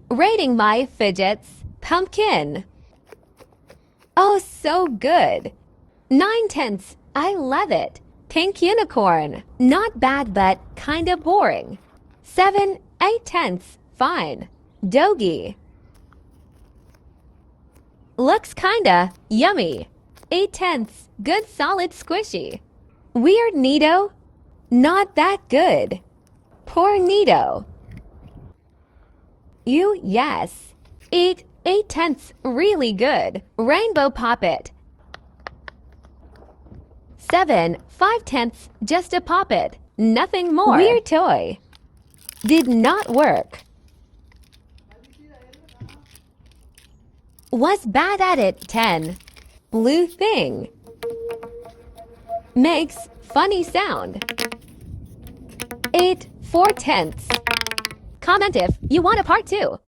Rating my fidgets, pumpkin. Oh, so good. 9/10. I love it. Pink unicorn. Not bad, but kinda boring. 7/8. Fine. Doggy. Looks kinda yummy. 8/10. Good solid squishy. Weird Nido. Not that good. Poor Nido. Yes. 8/8. Really good. Rainbow Poppet. 7/5. Just a poppet. Nothing more. Weird toy. Did not work. Was bad at it. 10. Blue thing. Makes funny sound. 8/4. Comment if you want a part 2.